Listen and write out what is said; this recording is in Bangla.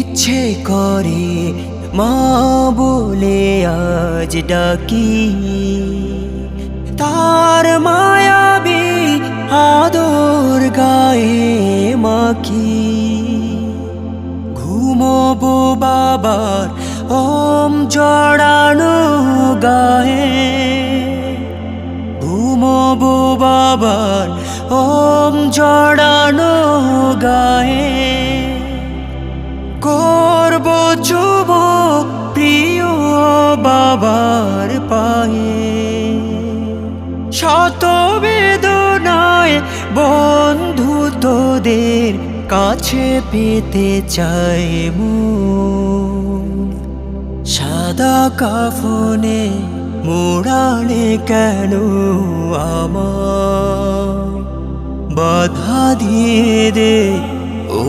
ইচ্ছে করে মা বলে আজ ডাকি, তার মায়াবী আদর গায়ে মাখি। ঘুমোবো বাবার ওম জড়ানো গায়ে, ঘুমোবো বাবার ওম জড়ানো গায়ে। করব চুব প্রিয় বাবার পায়ে, শত বেদনায় বন্ধু তোদের কাছে পেতে চাই মন। সাদা কাফনে মোড়ালে কেন আমার, বাধা দিয়ে দে ও